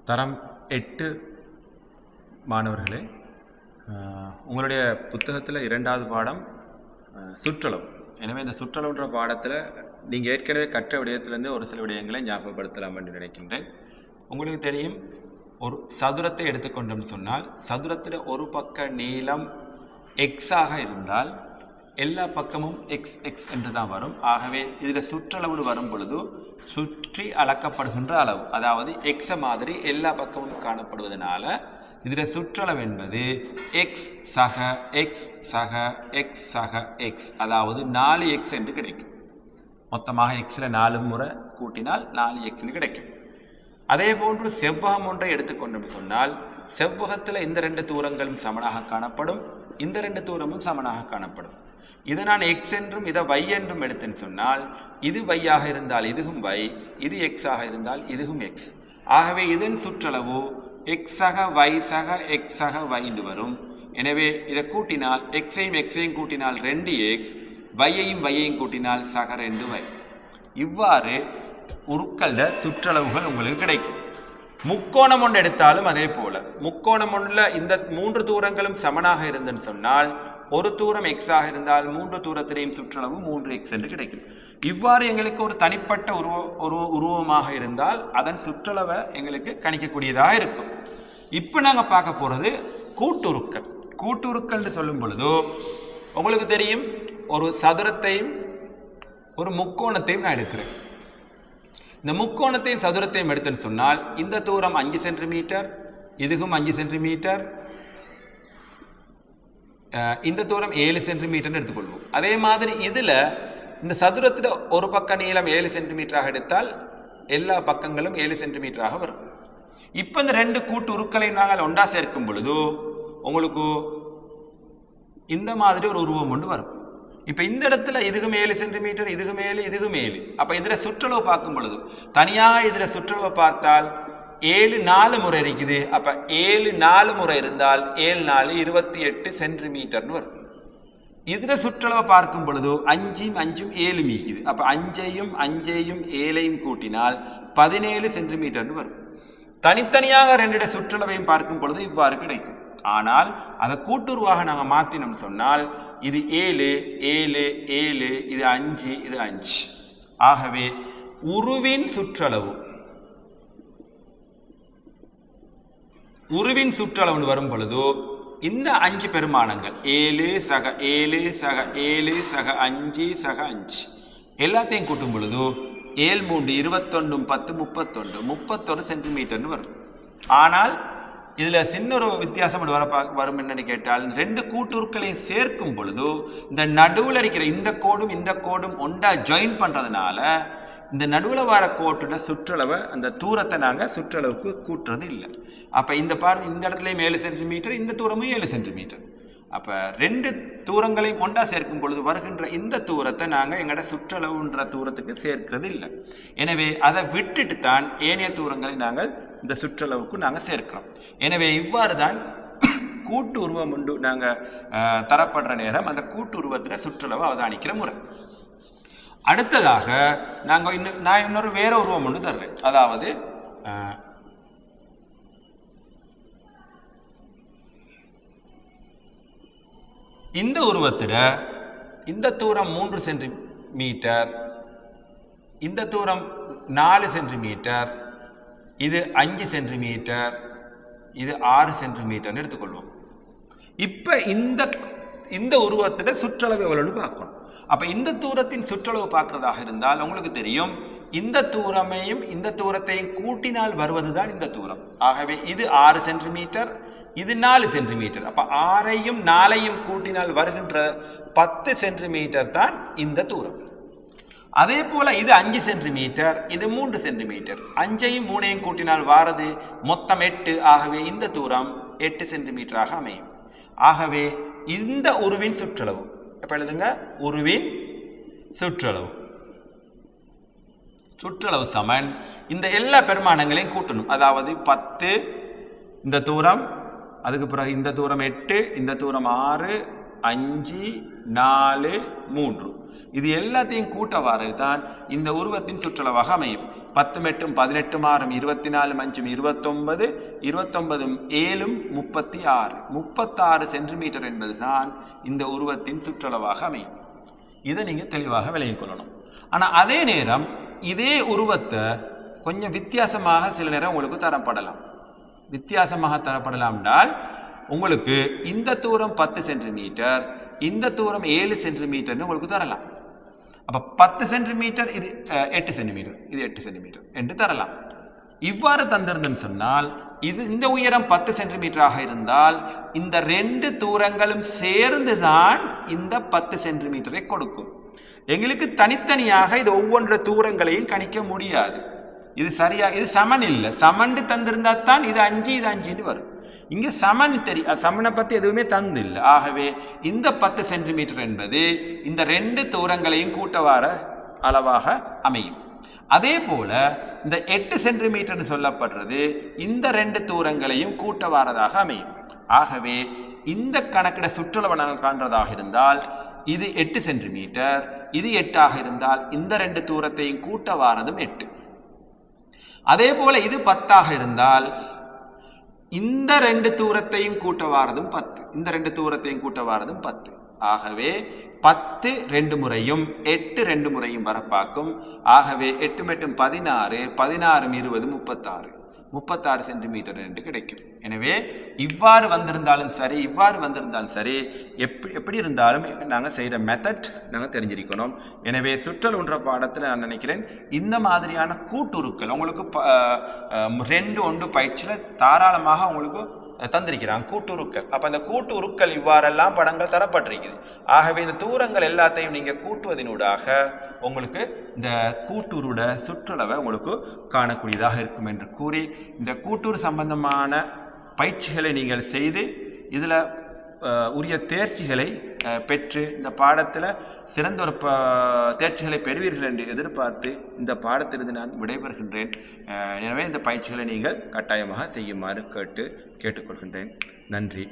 தரம் 8 மாணவர்களே, உங்களுடைய புத்தகத்தில் 2வது பாடம் சுற்றளவு. எனவே இந்த சுற்றளவுன்ற பாடத்தில் நீங்கள் ஏற்கனவே கற்ற விடயத்திலேருந்து ஒரு சில விடயங்களை ஞாபகப்படுத்தலாம் என்று நினைக்கின்றேன். உங்களுக்கு தெரியும், ஒரு சதுரத்தை எடுத்துக்கொண்டோம்னு சொன்னால் சதுரத்தில் ஒரு பக்க நீளம் எக்ஸாக இருந்தால் எல்லா பக்கமும் எக்ஸ் எக்ஸ் என்று தான் வரும். ஆகவே இதில் சுற்றளவு வரும் பொழுது சுற்றி அளக்கப்படுகின்ற அளவு, அதாவது எக்ஸ மாதிரி எல்லா பக்கமும் காணப்படுவதனால இதில் சுற்றளவு என்பது எக்ஸ் சக எக்ஸ் சக எக்ஸ் சக எக்ஸ், அதாவது 4x என்று கிடைக்கும். மொத்தமாக எக்ஸில் 4 முறை கூட்டினால் 4x கிடைக்கும். அதே போன்று செவ்வகம் ஒன்றை எடுத்துக்கொண்டோம் சொன்னால் செவ்வகத்தில் இந்த 2 தூரங்களும் சமனாக காணப்படும், இந்த 2 தூரமும் சமனாக காணப்படும். இதை நான் எக்ஸ் என்றும் இதை y என்றும் எடுத்தேன்னு சொன்னால் இது y ஆக இருந்தால் இதுவும் y, இது x ஆக இருந்தால் இதுவும் x. ஆகவே இதன் சுற்றளவு x சக y சக x சக y என்று வரும். எனவே இதை கூட்டினால் எக்ஸையும் எக்ஸையும் கூட்டினால் 2x, yையும் yையும் கூட்டினால் சக 2y. இவ்வாறு உருக்கள சுற்றளவுகள் உங்களுக்கு கிடைக்கும். முக்கோணம் ஒன்று எடுத்தாலும் அதே போல முக்கோணம் ஒன்றில் இந்த 3 தூரங்களும் சமனாக இருந்துன்னு சொன்னால் ஒரு தூரம் x ஆக இருந்தால் 3 தூரத்திலேயும் சுற்றளவு 3x என்று கிடைக்கும். இவ்வாறு எங்களுக்கு ஒரு தனிப்பட்ட உருவமாக இருந்தால் அதன் சுற்றளவை எங்களுக்கு கணிக்கக்கூடியதாக இருக்கும். இப்போ நாங்கள் பார்க்க போகிறது கூட்டுருக்கள். கூட்டுருக்கள் சொல்லும் பொழுதோ உங்களுக்கு தெரியும், ஒரு சதுரத்தையும் ஒரு முக்கோணத்தையும் நான் எடுக்கிறேன். இந்த முக்கோணத்தையும் சதுரத்தையும் எடுத்துன்னு சொன்னால் இந்த தூரம் 5 சென்டிமீட்டர், இதுவும் 5 சென்டிமீட்டர், இந்த தூரம் 7 சென்டிமீட்டர் எடுத்துக்கொள்வோம். அதே மாதிரி இதில் இந்த சதுரத்தில் ஒரு பக்க நீளம் 7 சென்டிமீட்டராக எடுத்தால் எல்லா பக்கங்களும் 7 சென்டிமீட்டராக வரும். இப்போ இந்த 2 கூட்டு உருக்களை நாங்கள் ஒன்றா சேர்க்கும் பொழுது உங்களுக்கு இந்த மாதிரி ஒரு உருவம் ஒன்று வரும். இப்போ இந்த இடத்துல இதுக்கு 7 சென்டிமீட்டர், இதுக்கு 7. அப்போ இதில் சுற்றளவு பார்க்கும் பொழுது தனியாக இதில் சுற்றளவு பார்த்தால் 7 4 முறை இருக்குது. அப்போ 7 4 முறை இருந்தால் 7 4 28 சென்டிமீட்டர்னு வரும். இதில் சுற்றளவை பார்க்கும் பொழுது 5 5 7 மீக்குது. அப்போ 5ஐயும் 7ஐயும் கூட்டினால் 17 சென்டிமீட்டர்னு வரும். தனித்தனியாக 2 சுற்றளவையும் பார்க்கும் பொழுது இவ்வாறு கிடைக்கும். ஆனால் அதை கூட்டுருவாக நாங்கள் மாற்றினோம்னு சொன்னால் இது 7 7 7, இது 5 இது 5. ஆகவே உருவின் சுற்றளவு வரும் பொழுது இந்த 5 பெருமானங்கள் 7 சக 7 சக 7 சக 5 சக 5 எல்லாத்தையும் கூட்டும் பொழுது 7 3 21 10 31 சென்டிமீட்டர்னு வரும். ஆனால் இதில் சின்ன ஒரு வித்தியாசம் வரும் என்னன்னு கேட்டால் 2 கூட்டுருக்களையும் சேர்க்கும் பொழுது இந்த நடுவில் இருக்கிற இந்த கோடும் இந்த கோடும் ஒன்றா ஜாயின் பண்ணுறதுனால இந்த நடுவில் வர கோட்டோட சுற்றளவை அந்த தூரத்தை நாங்கள் சுற்றளவுக்கு கூட்டுறது இல்லை. அப்போ இந்த இந்த இடத்துலையும் 7 சென்டிமீட்டர், இந்த தூரமும் 7 சென்டிமீட்டர். அப்போ 2 தூரங்களையும் ஒன்றா சேர்க்கும் பொழுது வருகின்ற இந்த தூரத்தை நாங்கள் எங்களோட சுற்றளவுன்ற தூரத்துக்கு சேர்க்கிறது இல்லை. எனவே அதை விட்டுட்டு தான் ஏனைய தூரங்களை நாங்கள் இந்த சுற்றளவுக்கு நாங்கள் சேர்க்கிறோம். எனவே இவ்வாறு தான் கூட்டு உருவம் உண்டு நாங்கள் தரப்படுற நேரம் அந்த கூட்டு உருவத்தில் சுற்றளவு அவதானிக்கிற முறை. அடுத்ததாக நான் இன்னொரு வேற உருவம் ஒன்று தர்றேன். அதாவது இந்த உருவத்தில் இந்த தூரம் 3 சென்டிமீட்டர், இந்த தூரம் 4 சென்டிமீட்டர், இது 5 சென்டிமீட்டர், இது 6 சென்டிமீட்டர்னு எடுத்துக்கொள்வோம். இப்போ இந்த உருவத்தில் சுற்றளவு எவ்வளோன்னு பார்க்கணும். அப்போ இந்த தூரத்தின் சுற்றளவு பார்க்கறதாக இருந்தால் உங்களுக்கு தெரியும், இந்த தூரமையும் இந்த தூரத்தையும் கூட்டினால் வருவது தான் இந்த தூரம். ஆகவே இது 6 சென்டிமீட்டர், இது 4 சென்டிமீட்டர். அப்போ 6ஐயும் 4ஐயும் கூட்டினால் வருகின்ற 10 சென்டிமீட்டர் தான் இந்த தூரம். அதே போல இது 5 சென்டிமீட்டர், இது 3 சென்டிமீட்டர். 5ஐயும் 3ஐயும் கூட்டினால் வாரது மொத்தம் 8. ஆகவே இந்த தூரம் 8 சென்டிமீட்டராக அமையும். ஆகவே இந்த உருவின் சுற்றளவு இப்போ எழுதுங்க, உருவின் சுற்றளவு சமன் இந்த எல்லா பெருமானங்களையும் கூட்டணும். அதாவது 10 இந்த தூரம், அதுக்கு பிறகு இந்த தூரம் 8, இந்த தூரம் 6, 5 4 3 இது எல்லாத்தையும் கூட்ட வாரது தான் இந்த உருவத்தின் சுற்றளவாக அமையும். 10 × 8 = 18 × 6 = 24 × 5 = 29 29 7 36 36 சென்டிமீட்டர் என்பதுதான் இந்த உருவத்தின் சுற்றளவாக அமையும். இதை நீங்கள் தெளிவாக விளங்கிக் கொள்ளணும். ஆனால் அதே நேரம் இதே உருவத்தை கொஞ்சம் வித்தியாசமாக சில நேரம் உங்களுக்கு தரப்படலாம். வித்தியாசமாக தரப்படலாம் என்றால் உங்களுக்கு இந்த தூரம் 10 சென்டிமீட்டர், இந்த தூரம் 7 சென்டிமீட்டர்னு உங்களுக்கு தரலாம். அப்போ 10 சென்டிமீட்டர் இது 8 சென்டிமீட்டர், இது 8 சென்டிமீட்டர் என்று தரலாம். இவ்வாறு தந்திருந்தேன்னு சொன்னால் இது இந்த உயரம் 10 சென்டிமீட்டராக இருந்தால் இந்த 2 தூரங்களும் சேர்ந்துதான் இந்த 10 சென்டிமீட்டரை கொடுக்கும். எங்களுக்கு தனித்தனியாக இது ஒவ்வொன்ற தூரங்களையும் கணிக்க முடியாது. இது சரியா, இது சமன் இல்லை. சமன் தந்திருந்தா தான் இது 5 இது 5ன்னு வரும். இங்கே சமன் சமனை பற்றி எதுவுமே தந்து இல்லை. ஆகவே இந்த 10 சென்டிமீட்டர் என்பது இந்த 2 தூரங்களையும் கூட்டவார அளவாக அமையும். அதே போல இந்த 8 சென்டிமீட்டர் சொல்லப்படுறது இந்த 2 தூரங்களையும் கூட்டவாரதாக அமையும். ஆகவே இந்த கணக்கிட சுற்றளவை நாங்கள் காண்றதாக இருந்தால் இது 8 சென்டிமீட்டர், இது 8 ஆக இருந்தால் இந்த 2 தூரத்தையும் கூட்டவாரதும் 8. அதே போல இது 10 இருந்தால் இந்த 2 தூரத்தையும் கூட்டவாரதும் 10, இந்த 2 தூரத்தையும் கூட்டவாரதும் 10. ஆகவே 10 2 முறையும் 8 2 முறையும் வரப்பாக்கும். ஆகவே 8 × 8 = 16, 16 × 20 = 36 சென்டிமீட்டர் என்று கிடைக்கும். எனவே இவ்வாறு வந்திருந்தாலும் சரி, இவ்வாறு வந்திருந்தாலும் சரி, எப்படி இருந்தாலும் நாங்கள் செய்கிற மெத்தட் நாங்கள் தெரிஞ்சிருக்கணும். எனவே சுற்றல் ஒன்ற பாடத்தில் நான் நினைக்கிறேன் இந்த மாதிரியான கூட்டுருக்கள் உங்களுக்கு 2 பயிற்சியில் தாராளமாக உங்களுக்கு தந்திருக்கிறாங்க கூட்டுருக்கள். அப்போ அந்த கூட்டுருக்கள் இவ்வாறெல்லாம் படங்கள் தரப்பட்டிருக்குது. ஆகவே இந்த தூரங்கள் எல்லாத்தையும் நீங்கள் கூட்டுவதனூடாக உங்களுக்கு இந்த கூட்டுருட சுற்றளவை உங்களுக்கு காணக்கூடியதாக இருக்கும் என்று கூறி இந்த கூட்டுரு சம்பந்தமான பயிற்சிகளை நீங்கள் செய்து இதில் உரிய தேர்ச்சிகளை பெற்று இந்த பாடத்தில் சிறந்த ஒரு தேர்ச்சிகளை பெறுவீர்கள் என்று எதிர்பார்த்து இந்த பாடத்திலிருந்து நான் விடைபெறுகின்றேன். எனவே இந்த பயிற்சிகளை நீங்கள் கட்டாயமாக செய்யுமாறு கேட்டுக்கொள்கின்றேன். நன்றி.